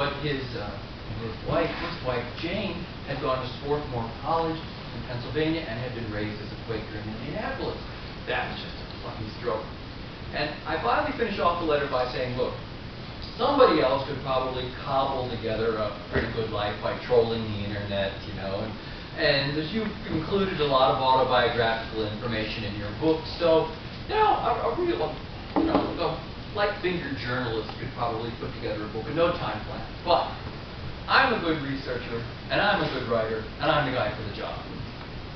But his wife Jane, had gone to Swarthmore College in Pennsylvania and had been raised as a Quaker in Indianapolis. That was just a lucky stroke. And I finally finish off the letter by saying, look, somebody else could probably cobble together a pretty good life by trolling the internet, you know, and as you've included a lot of autobiographical information in your book, so, you know, a real, you know, a light-fingered journalist could probably put together a book in no time flat. But I'm a good researcher, and I'm a good writer, and I'm the guy for the job.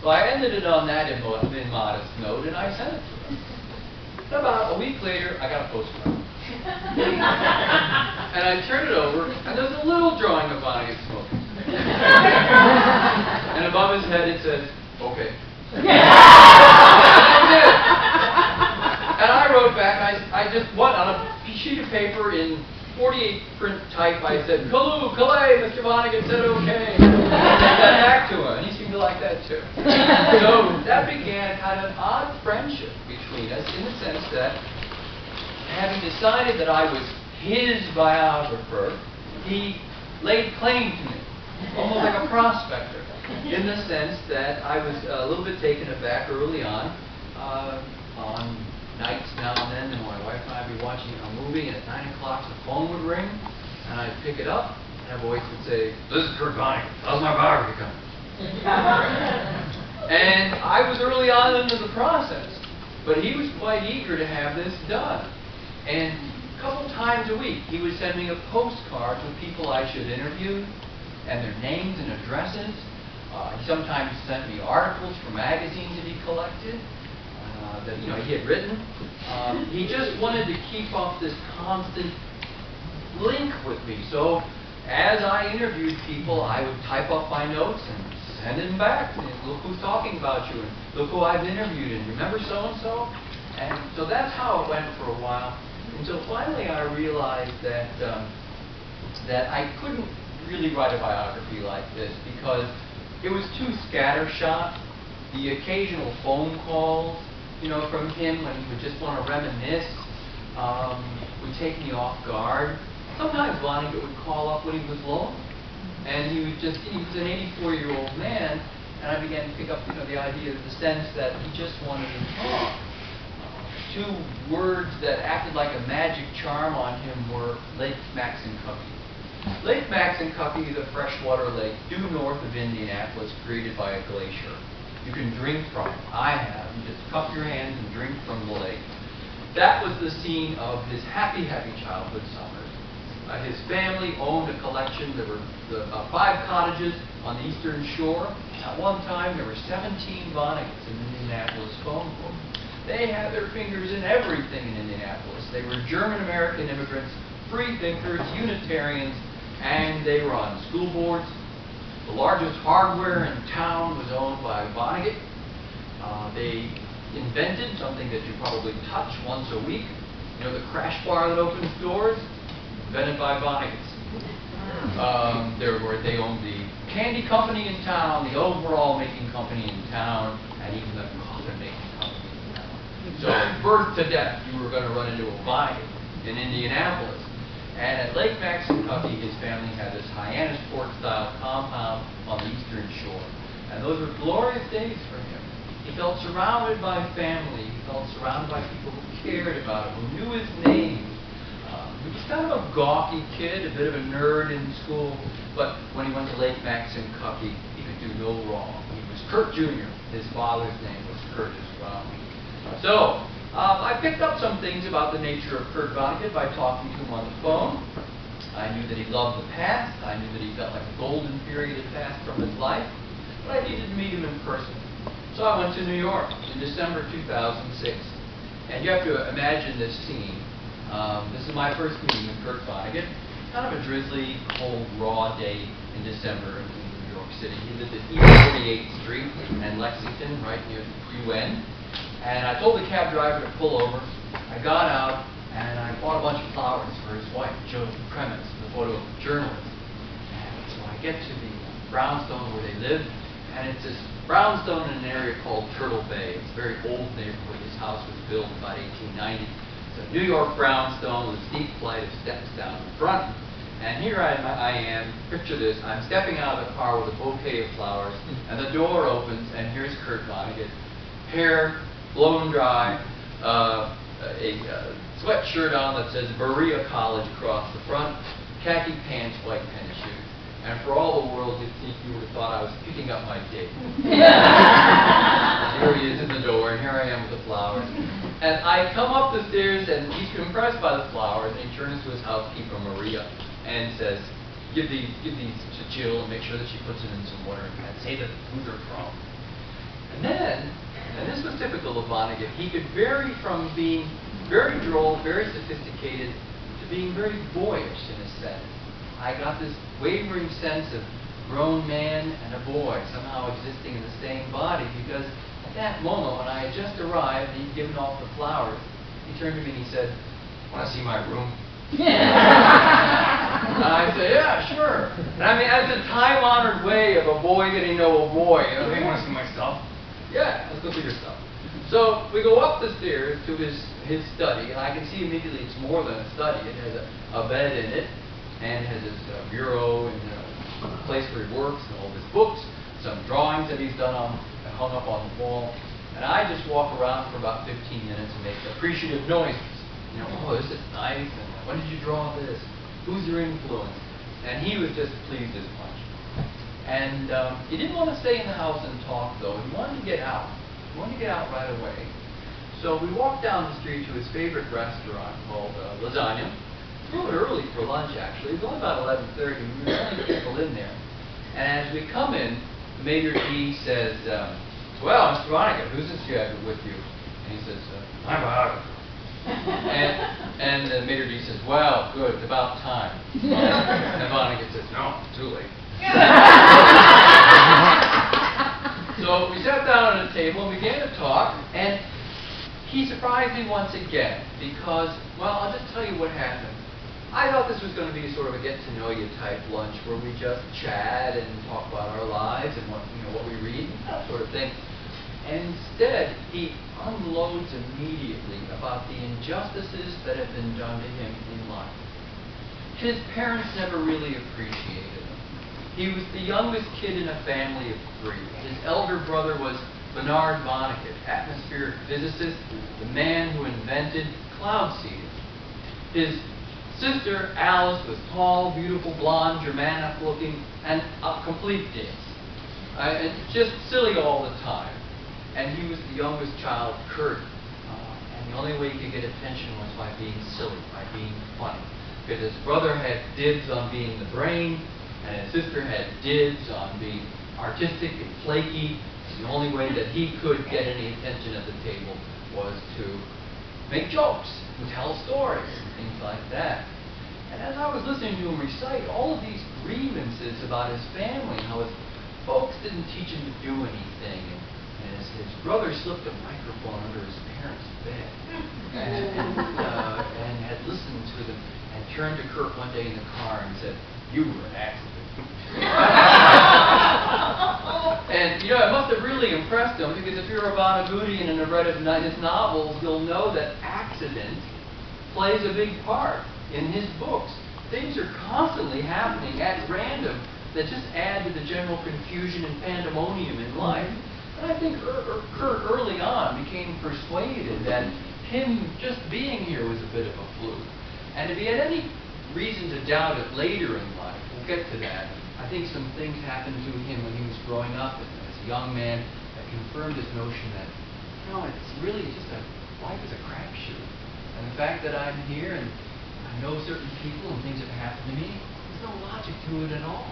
So I ended it on that immodest note, and I sent it to him. About a week later, I got a postcard. And I turned it over, and there's a little drawing of Vonnegut smoking. And above his head it says, okay. And I wrote back, I just went on a sheet of paper in 48 print type, I said, Calais, Mr. Vonnegut said okay. And I sent that back to him, and he seemed to like that too. So that began kind of an odd friendship between us in the sense that, having decided that I was his biographer, he laid claim to me, almost like a prospector, in the sense that I was a little bit taken aback early on nights now and then, and my wife and I would be watching a movie, and at 9 o'clock the phone would ring, and I'd pick it up, and a voice would say, "This is Kurt Vonnegut. How's my biography coming?" And I was early on into the process, but he was quite eager to have this done. And a couple times a week, he would send me a postcard with people I should interview, and their names and addresses. He sometimes sent me articles for magazines that he collected, that he had written. He just wanted to keep up this constant link with me. So as I interviewed people, I would type up my notes and send them back. And look who's talking about you, and look who I've interviewed, and remember so-and-so? And so that's how it went for a while. Until finally I realized that that I couldn't really write a biography like this because it was too scattershot. The occasional phone calls, from him when he would just want to reminisce, would take me off guard. Sometimes Vonnegut would call up when he was lonely, and he was an 84-year-old man, and I began to pick up, the idea, the sense that he just wanted to talk. Two words that acted like a magic charm on him were Lake Maxinkuppee. Lake Maxinkuppee is a freshwater lake due north of Indianapolis, created by a glacier. You can drink from it. I have. You just cup your hands and drink from the lake. That was the scene of his happy, happy childhood summers. His family owned a collection. There were 5 cottages on the eastern shore. At one time, there were 17 Vonneguts in the Indianapolis phone book. They had their fingers in everything in Indianapolis. They were German-American immigrants, free thinkers, Unitarians, and they were on school boards. The largest hardware in town was owned by Vonnegut. They invented something that you probably touch once a week. The crash bar that opens doors, invented by Vonneguts. They owned the candy company in town, the overall making company in town, and even the coffin making company in town. So birth to death, you were going to run into a Vonnegut in Indianapolis. And at Lake Maxinkuppee, his family had this Hyannisport-style compound on the eastern shore. And those were glorious days for him. He felt surrounded by family. He felt surrounded by people who cared about him, who knew his name. He was kind of a gawky kid, a bit of a nerd in school. But when he went to Lake Maxinkuppee, he could do no wrong. He was Kurt Jr. His father's name was Kurt as well. So I picked up some things about the nature of Kurt Vonnegut by talking to him on the phone. I knew that he loved the past. I knew that he felt like a golden period had passed from his life. But I needed to meet him in person. So I went to New York in December 2006. And you have to imagine this scene. This is my first meeting with Kurt Vonnegut. Kind of a drizzly, cold, raw day in December in New York City. He lived at East 48th Street and Lexington, right near the UN. And I told the cab driver to pull over. I got out, and I bought a bunch of flowers for his wife, Jo Kremitz, the photojournalist. And so I get to the brownstone where they lived, and it's this brownstone in an area called Turtle Bay. It's a very old neighborhood. This house was built about 1890. It's a New York brownstone with a steep flight of steps down the front. And here I am, picture this, I'm stepping out of the car with a bouquet of flowers, and the door opens, and here's Kurt Vonnegut, hair blown dry, a sweatshirt on that says Berea College across the front, khaki pants, white tennis shoes. And for all the world, you would have thought I was picking up my date. Here he is in the door, and here I am with the flowers. And I come up the stairs, and he's impressed by the flowers, and he turns to his housekeeper, Maria, and says, give these to Jill and make sure that she puts it in some water and say that who they're from. And then, and this was typical of Vonnegut, he could vary from being very droll, very sophisticated, to being very boyish in a sense. I got this wavering sense of grown man and a boy somehow existing in the same body, because at that moment when I had just arrived and he'd given off the flowers, he turned to me and he said, "Want to see my room?" And I said, "Yeah, sure." And I mean, that's a time-honored way of a boy getting to know a boy. You know, "Hey, want to see my stuff?" "Yeah, let's go through your stuff." So we go up the stairs to his study, and I can see immediately it's more than a study. It has a bed in it, and it has his bureau and a place where he works and all of his books, some drawings that he's done hung up on the wall. And I just walk around for about 15 minutes and make appreciative noises. You know, "Oh, this is nice, and when did you draw this? Who's your influence?" And he was just pleased as much. And he didn't want to stay in the house and talk, though. He wanted to get out. He wanted to get out right away. So we walked down the street to his favorite restaurant called Lasagna. A little bit early for lunch, actually. It was only about 11:30. We were the only people in there. And as we come in, the maitre d' says, "Well, Mr. Vonnegut, who's this guy with you?" And he says, "My biographer." and the maitre d' says, "Well, good, it's about time." And Vonnegut says, "No, too late." So we sat down at a table and began to talk, and he surprised me once again because, well, I'll just tell you what happened. I thought this was going to be sort of a get-to-know-you type lunch where we just chat and talk about our lives and what we read, that sort of thing. And instead, he unloads immediately about the injustices that have been done to him in life. His parents never really appreciated him. He was the youngest kid in a family of 3. His elder brother was Bernard Vonnegut, atmospheric physicist, the man who invented cloud seeding. His sister, Alice, was tall, beautiful, blonde, Germanic-looking, and a complete ditz. And just silly all the time. And he was the youngest child, Kurt. And the only way he could get attention was by being silly, by being funny. Because his brother had dibs on being the brain, and his sister had dibs on being artistic and flaky. And the only way that he could get any attention at the table was to make jokes and tell stories and things like that. And as I was listening to him recite all of these grievances about his family, how his folks didn't teach him to do anything, and his brother slipped a microphone under his parents' bed, and had listened to them, and turned to Kurt one day in the car and said, "You were an accident." And it must have really impressed him, because if you're a Vonnegutian and have read his novels, you'll know that accident plays a big part in his books. Things are constantly happening at random that just add to the general confusion and pandemonium in life. And I think Kurt early on became persuaded that him just being here was a bit of a fluke. And if he had any reason to doubt it later in life, we'll get to that, I think some things happened to him when he was growing up as a young man that confirmed his notion that, it's really just life is a crapshoot. And the fact that I'm here and I know certain people and things have happened to me, there's no logic to it at all.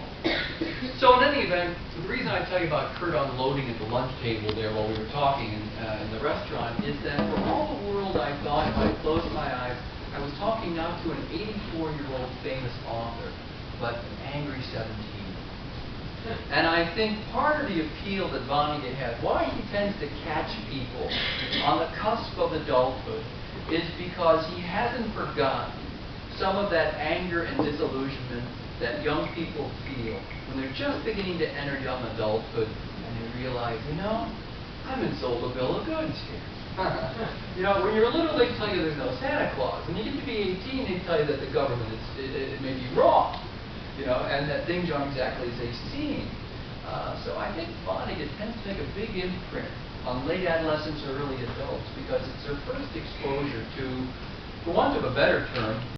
So in any event, the reason I tell you about Kurt unloading at the lunch table there while we were talking in the restaurant is that for all the world I thought, if I closed my eyes, I was talking now to an 84-year-old famous author, but an angry 17-year-old. And I think part of the appeal that Vonnegut has, why he tends to catch people on the cusp of adulthood, is because he hasn't forgotten some of that anger and disillusionment that young people feel when they're just beginning to enter young adulthood and they realize, I've been sold a bill of goods here. You know, when you're little, they tell you there's no Santa Claus. When you get to be 18, they tell you that the government it may be wrong, you know, and that things aren't exactly as they seem. So I think Vonnegut tends to make a big imprint on late adolescents or early adults because it's their first exposure to, for want of a better term,